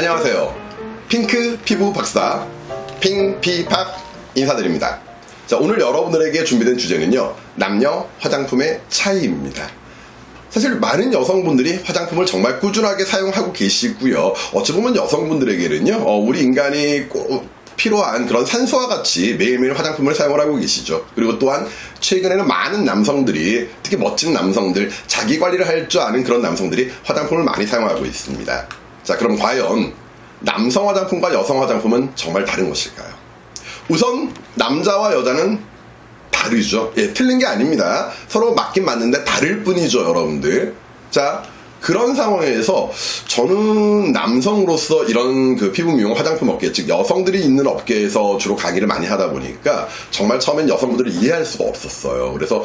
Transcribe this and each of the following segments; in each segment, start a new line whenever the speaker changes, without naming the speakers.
안녕하세요. 핑크 피부 박사 핑피팍 인사드립니다. 자, 오늘 여러분들에게 준비된 주제는요, 남녀 화장품의 차이입니다. 사실 많은 여성분들이 화장품을 정말 꾸준하게 사용하고 계시고요. 어찌 보면 여성분들에게는요, 우리 인간이 필요한 그런 산소와 같이 매일매일 화장품을 사용을 하고 계시죠. 그리고 또한 최근에는 많은 남성들이, 특히 멋진 남성들, 자기 관리를 할 줄 아는 그런 남성들이 화장품을 많이 사용하고 있습니다. 자, 그럼 과연 남성 화장품과 여성 화장품은 정말 다른 것일까요? 우선 남자와 여자는 다르죠. 예, 틀린 게 아닙니다. 서로 맞긴 맞는데 다를 뿐이죠, 여러분들. 자, 그런 상황에서 저는 남성으로서 이런 그 피부 미용 화장품 업계, 즉 여성들이 있는 업계에서 주로 강의를 많이 하다 보니까 정말 처음엔 여성분들을 이해할 수가 없었어요. 그래서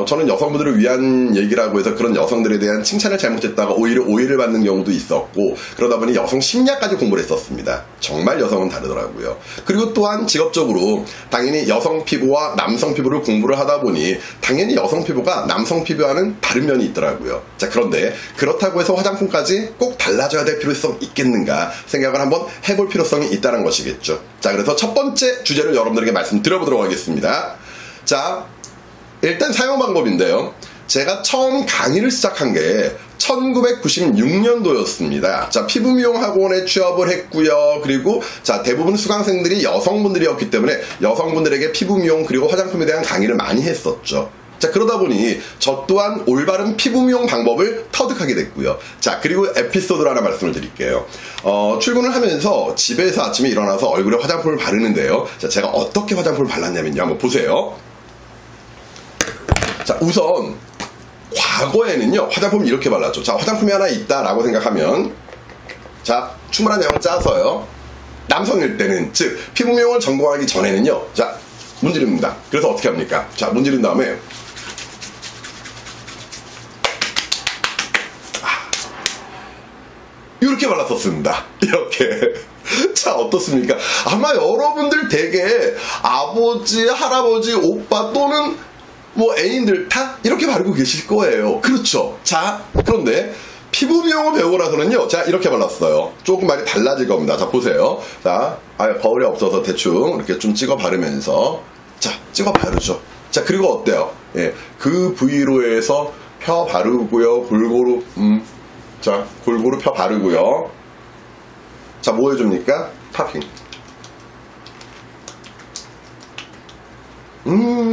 저는 여성분들을 위한 얘기라고 해서 그런 여성들에 대한 칭찬을 잘못했다가 오히려 오해를 받는 경우도 있었고, 그러다 보니 여성 심리학까지 공부를 했었습니다. 정말 여성은 다르더라고요. 그리고 또한 직업적으로 당연히 여성 피부와 남성 피부를 공부를 하다 보니 당연히 여성 피부가 남성 피부와는 다른 면이 있더라고요. 자, 그런데 그렇다고 해서 화장품까지 꼭 달라져야 될 필요성이 있겠는가 생각을 한번 해볼 필요성이 있다는 것이겠죠. 자, 그래서 첫 번째 주제를 여러분들에게 말씀드려보도록 하겠습니다. 자, 일단 사용 방법인데요. 제가 처음 강의를 시작한 게 1996년도였습니다. 자, 피부 미용 학원에 취업을 했고요. 그리고 자, 대부분 수강생들이 여성분들이었기 때문에 여성분들에게 피부 미용 그리고 화장품에 대한 강의를 많이 했었죠. 자, 그러다 보니 저 또한 올바른 피부 미용 방법을 터득하게 됐고요. 자, 그리고 에피소드를 하나 말씀을 드릴게요. 출근을 하면서 집에서 아침에 일어나서 얼굴에 화장품을 바르는데요. 자, 제가 어떻게 화장품을 발랐냐면요, 한번 보세요. 자, 우선 과거에는요, 화장품 이렇게 발랐죠. 자, 화장품이 하나 있다라고 생각하면, 자, 충분한 양을 짜서요. 남성일 때는, 즉 피부 미용을 전공하기 전에는요, 자, 문지릅니다. 그래서 어떻게 합니까? 자, 문지른 다음에 이렇게 발랐었습니다. 이렇게. 자, 어떻습니까? 아마 여러분들 댁에 아버지, 할아버지, 오빠 또는 뭐 애인들 다 이렇게 바르고 계실 거예요. 그렇죠? 자, 그런데 피부 미용을 배우고 나서는요, 자, 이렇게 발랐어요. 조금 많이 달라질 겁니다. 자, 보세요. 자, 거울이 없어서 대충 이렇게 좀 찍어 바르면서, 자, 찍어 바르죠. 자, 그리고 어때요? 예, 그 부위로 해서 펴 바르고요. 골고루, 자, 골고루 펴 바르고요. 자, 뭐 해줍니까? 타핑.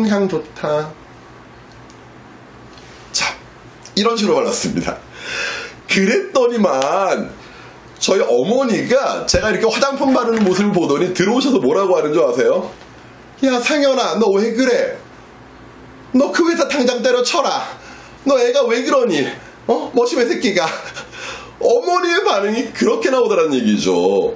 향 좋다. 자, 이런 식으로 발랐습니다. 그랬더니만 저희 어머니가 제가 이렇게 화장품 바르는 모습을 보더니 들어오셔서 뭐라고 하는 줄 아세요? 야, 상현아, 너 왜 그래? 너 그 회사 당장 때려쳐라. 너 애가 왜 그러니? 머시매 새끼가. 어머니의 반응이 그렇게 나오더란 얘기죠.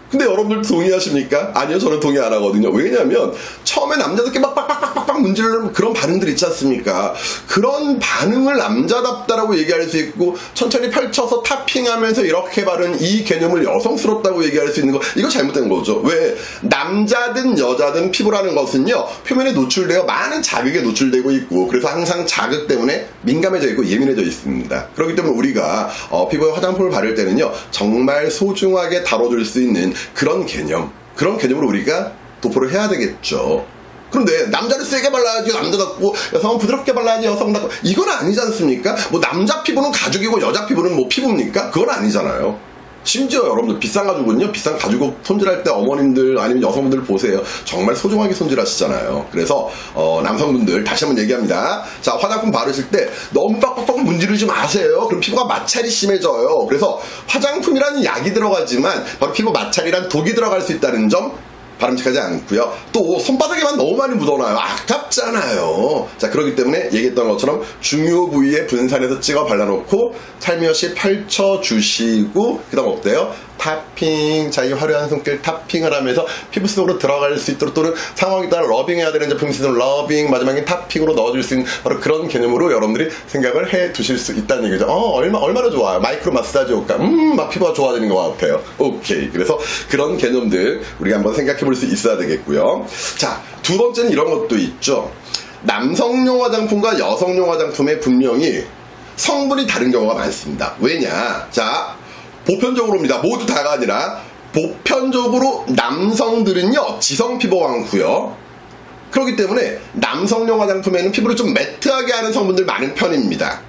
근데 여러분들 동의하십니까? 아니요, 저는 동의 안 하거든요. 왜냐면 처음에 남자들끼리 막 빡빡빡빡 문지르는 그런 반응들 있지 않습니까? 그런 반응을 남자답다라고 얘기할 수 있고, 천천히 펼쳐서 타핑하면서 이렇게 바른 이 개념을 여성스럽다고 얘기할 수 있는 거, 이거 잘못된 거죠. 왜? 남자든 여자든 피부라는 것은요, 표면에 노출되어 많은 자극에 노출되고 있고, 그래서 항상 자극 때문에 민감해져 있고 예민해져 있습니다. 그렇기 때문에 우리가 피부에 화장품을 바를 때는요, 정말 소중하게 다뤄줄 수 있는 그런 개념으로 우리가 도포를 해야 되겠죠. 그런데 남자를 세게 발라야지 남자답고, 여성은 부드럽게 발라야지 여성답고, 이건 아니지 않습니까? 뭐 남자 피부는 가죽이고 여자 피부는 뭐 피부입니까? 그건 아니잖아요. 심지어 여러분들 비싼 가죽은요, 비싼 가죽 손질할 때 어머님들 아니면 여성분들 보세요. 정말 소중하게 손질하시잖아요. 그래서 남성분들 다시 한번 얘기합니다. 자, 화장품 바르실 때 너무 빡빡빡 문지르지 마세요. 그럼 피부가 마찰이 심해져요. 그래서 화장품이라는 약이 들어가지만 바로 피부 마찰이란 독이 들어갈 수 있다는 점 바람직하지 않고요. 또 손바닥에만 너무 많이 묻어놔요. 아깝잖아요. 자, 그렇기 때문에 얘기했던 것처럼 중요 부위에 분산해서 찍어 발라놓고 살며시 펼쳐주시고, 그 다음 어때요? 타핑, 자기 화려한 손길 타핑을 하면서 피부 속으로 들어갈 수 있도록, 또는 상황에 따라 러빙해야 되는 제품 있으면 러빙, 마지막에 타핑으로 넣어줄 수 있는 바로 그런 개념으로 여러분들이 생각을 해 두실 수 있다는 얘기죠. 얼마나 좋아요. 마이크로 마사지 효과. 막 피부가 좋아지는 것 같아요. 오케이. 그래서 그런 개념들 우리가 한번 생각해 볼 수 있어야 되겠고요. 자, 두 번째는 이런 것도 있죠. 남성용 화장품과 여성용 화장품에 분명히 성분이 다른 경우가 많습니다. 왜냐? 자, 보편적으로입니다. 모두 다가 아니라 보편적으로 남성들은요 지성 피부가 많고요. 그렇기 때문에 남성용 화장품에는 피부를 좀 매트하게 하는 성분들 많은 편입니다.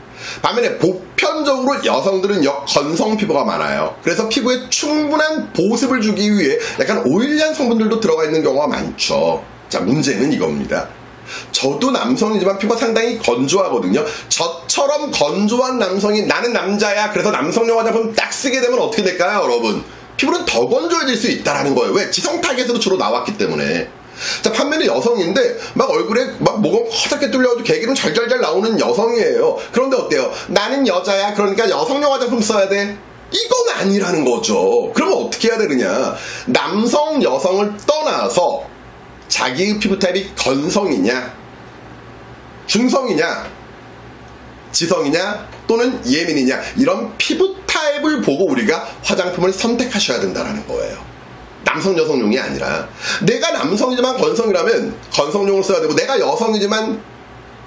반면에 보편적으로 여성들은요 건성 피부가 많아요. 그래서 피부에 충분한 보습을 주기 위해 약간 오일리한 성분들도 들어가 있는 경우가 많죠. 자, 문제는 이겁니다. 저도 남성이지만 피부가 상당히 건조하거든요. 저처럼 건조한 남성이 나는 남자야 그래서 남성용 화장품 딱 쓰게 되면 어떻게 될까요, 여러분? 피부는 더 건조해질 수 있다라는 거예요. 왜? 지성 타겟으로 주로 나왔기 때문에. 자, 반면에 여성인데 막 얼굴에 막 모공 허옇게 뚫려가지고 개기름 잘잘잘 나오는 여성이에요. 그런데 어때요? 나는 여자야 그러니까 여성용 화장품 써야 돼? 이건 아니라는 거죠. 그러면 어떻게 해야 되느냐? 남성 여성을 떠나서 자기의 피부 타입이 건성이냐 중성이냐 지성이냐 또는 예민이냐 이런 피부 타입을 보고 우리가 화장품을 선택하셔야 된다는 거예요. 남성 여성용이 아니라 내가 남성이지만 건성이라면 건성용을 써야 되고 내가 여성이지만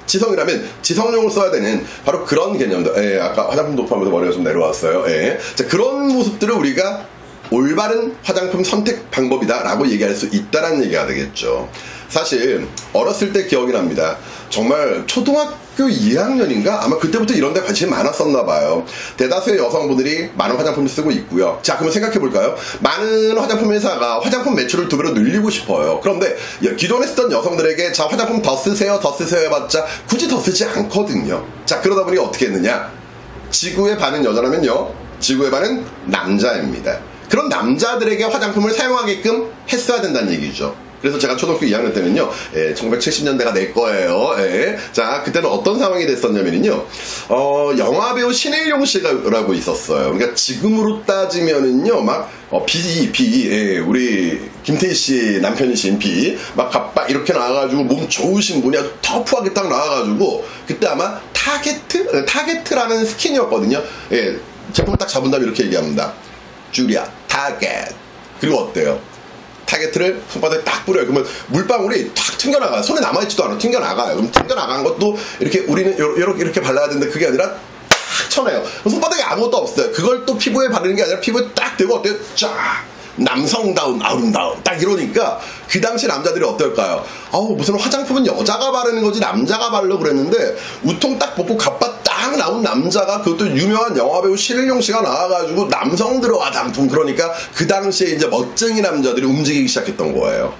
지성이라면 지성용을 써야 되는 바로 그런 개념들. 예, 아까 화장품 도포하면서 머리가 좀 내려왔어요. 예. 자, 그런 모습들을 우리가 올바른 화장품 선택 방법이다 라고 얘기할 수 있다는 얘기가 되겠죠. 사실 어렸을 때 기억이 납니다. 정말 초등학교 2학년인가? 아마 그때부터 이런 데 관심이 많았었나 봐요. 대다수의 여성분들이 많은 화장품을 쓰고 있고요. 자, 그러면 생각해 볼까요? 많은 화장품 회사가 화장품 매출을 2배로 늘리고 싶어요. 그런데 기존에 쓰던 여성들에게 자, 화장품 더 쓰세요 해봤자 굳이 더 쓰지 않거든요. 자, 그러다 보니 어떻게 했느냐? 지구의 반은 여자라면요, 지구의 반은 남자입니다. 그런 남자들에게 화장품을 사용하게끔 했어야 된다는 얘기죠. 그래서 제가 초등학교 2학년 때는요, 1970년대가 낼 거예요. 자, 그때는 어떤 상황이 됐었냐면요, 영화배우 신혜용 씨라고 있었어요. 그러니까 지금으로 따지면은요, 막, 우리 김태희 씨 남편이신 비, 막 갑박 이렇게 나와가지고 몸 좋으신 분이 아주 터프하게 딱 나와가지고, 그때 아마 타게트라는 스킨이었거든요. 예, 제품을 딱 잡은 다음에 이렇게 얘기합니다. 주리아, 타겟. 그리고 어때요? 타겟을 손바닥에 딱 뿌려요. 그러면 물방울이 탁 튕겨나가요. 손에 남아있지도 않아. 튕겨나가요. 그럼 튕겨나간 것도 이렇게 우리는 이렇게 발라야 되는데 그게 아니라 탁 쳐내요. 손바닥에 아무것도 없어요. 그걸 또 피부에 바르는 게 아니라 피부에 딱 대고 어때요? 쫙. 남성다운, 아름다운. 딱 이러니까 그 당시 남자들이 어떨까요? 무슨 화장품은 여자가 바르는 거지 남자가 바르려고 그랬는데 우통 딱 벗고 갑바 딱 나온 남자가 그것도 유명한 영화배우 신혜용 씨가 나와가지고 남성들의 화장품, 그러니까 그 당시에 이제 멋쟁이 남자들이 움직이기 시작했던 거예요.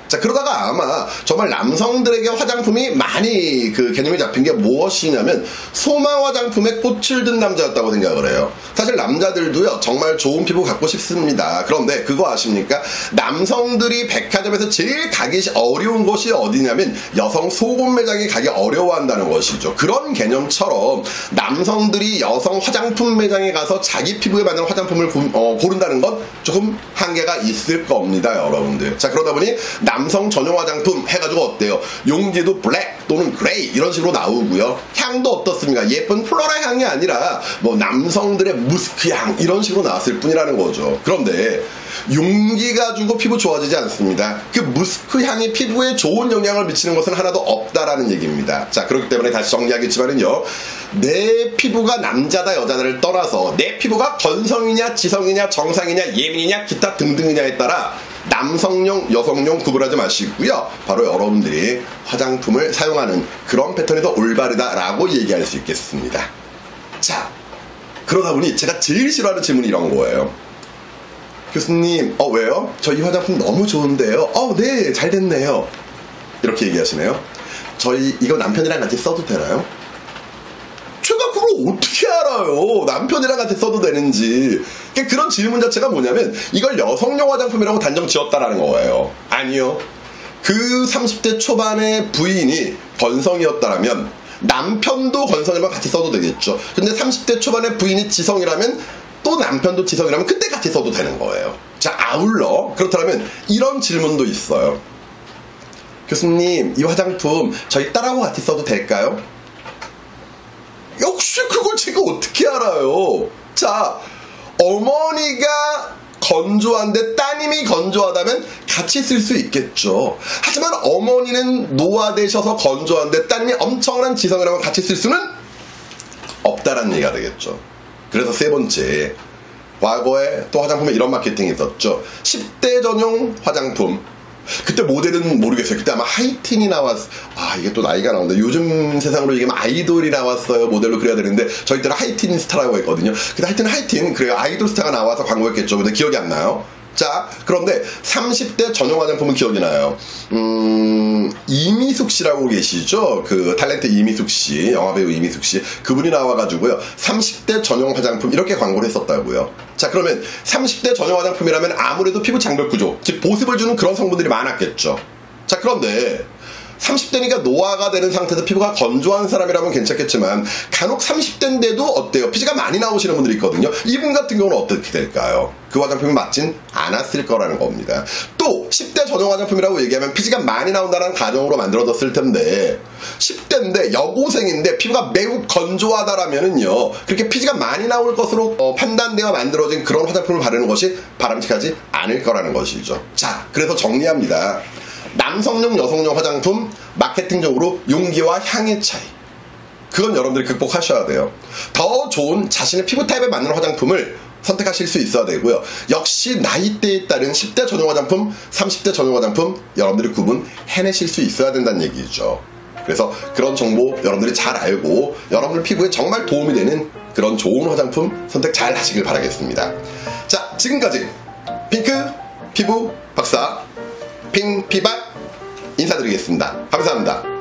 자, 그러다가 아마 정말 남성들에게 화장품이 많이 그 개념이 잡힌 게 무엇이냐면 소마 화장품에 꽃을 든 남자였다고 생각을 해요. 사실 남자들도요 정말 좋은 피부 갖고 싶습니다. 그런데 그거 아십니까? 남성들이 백화점에서 제일 가기 어려운 곳이 어디냐면 여성 속옷 매장에 가기 어려워한다는 것이죠. 그런 개념처럼 남성들이 여성 화장품 매장에 가서 자기 피부에 맞는 화장품을 고른다는 건 조금 한계가 있을 겁니다, 여러분들. 자, 그러다 보니 남성 전용 화장품 해가지고 어때요? 용기도 블랙 또는 그레이 이런 식으로 나오고요. 향도 어떻습니까? 예쁜 플로라 향이 아니라 뭐 남성들의 무스크 향 이런 식으로 나왔을 뿐이라는 거죠. 그런데 용기 가지고 피부 좋아지지 않습니다. 그 무스크 향이 피부에 좋은 영향을 미치는 것은 하나도 없다라는 얘기입니다. 자, 그렇기 때문에 다시 정리하겠지만은요, 내 피부가 남자다 여자다를 떠나서 내 피부가 건성이냐 지성이냐 정상이냐 예민이냐 기타 등등이냐에 따라 남성용, 여성용 구분하지 마시고요. 바로 여러분들이 화장품을 사용하는 그런 패턴이 더 올바르다라고 얘기할 수 있겠습니다. 자, 그러다 보니 제가 제일 싫어하는 질문이 이런 거예요. 교수님, 왜요? 저 이 화장품 너무 좋은데요. 네, 잘 됐네요. 이렇게 얘기하시네요. 저희 이거 남편이랑 같이 써도 되나요? 제가 그걸 어떻게 알아요? 남편이랑 같이 써도 되는지. 그런 질문 자체가 뭐냐면 이걸 여성용 화장품이라고 단정 지었다라는 거예요. 아니요. 그 30대 초반의 부인이 건성이었다라면 남편도 건성이랑 같이 써도 되겠죠. 근데 30대 초반의 부인이 지성이라면 또 남편도 지성이라면 그때 같이 써도 되는 거예요. 자, 아울러 그렇다면 이런 질문도 있어요. 교수님, 이 화장품 저희 딸하고 같이 써도 될까요? 역시 그걸 제가 어떻게 알아요? 자, 어머니가 건조한데 따님이 건조하다면 같이 쓸 수 있겠죠. 하지만 어머니는 노화되셔서 건조한데 따님이 엄청난 지성이라면 같이 쓸 수는 없다라는 얘기가 되겠죠. 그래서 세 번째, 과거에 또 화장품에 이런 마케팅이 있었죠. 10대 전용 화장품. 그때 모델은 모르겠어요. 그때 아마 하이틴이 이게 또 나이가 나온다. 요즘 세상으로 얘기하면 아이돌이 나왔어요. 모델로 그래야 되는데 저희 때는 하이틴 스타라고 했거든요. 근데 하이틴 그래요. 아이돌 스타가 나와서 광고했겠죠. 근데 기억이 안 나요. 자, 그런데 30대 전용 화장품은 기억이 나요. 이미숙 씨라고 계시죠? 그 탤런트 이미숙 씨, 영화배우 이미숙 씨. 그분이 나와가지고요. 30대 전용 화장품 이렇게 광고를 했었다고요. 자, 그러면 30대 전용 화장품이라면 아무래도 피부 장벽 구조, 즉 보습을 주는 그런 성분들이 많았겠죠. 자, 그런데 30대니까 노화가 되는 상태에서 피부가 건조한 사람이라면 괜찮겠지만 간혹 30대인데도 어때요? 피지가 많이 나오시는 분들이 있거든요. 이분 같은 경우는 어떻게 될까요? 그 화장품이 맞진 않았을 거라는 겁니다. 또 10대 전용 화장품이라고 얘기하면 피지가 많이 나온다는 가정으로 만들어졌을 텐데 10대인데 여고생인데 피부가 매우 건조하다라면은요 그렇게 피지가 많이 나올 것으로 판단되어 만들어진 그런 화장품을 바르는 것이 바람직하지 않을 거라는 것이죠. 자, 그래서 정리합니다. 남성용, 여성용 화장품 마케팅적으로 용기와 향의 차이, 그건 여러분들이 극복하셔야 돼요. 더 좋은 자신의 피부 타입에 맞는 화장품을 선택하실 수 있어야 되고요. 역시 나이대에 따른 10대 전용 화장품, 30대 전용 화장품 여러분들이 구분해내실 수 있어야 된다는 얘기죠. 그래서 그런 정보 여러분들이 잘 알고 여러분들 피부에 정말 도움이 되는 그런 좋은 화장품 선택 잘 하시길 바라겠습니다. 자, 지금까지 핑크 피부 박사 핑피박 인사드리겠습니다. 감사합니다.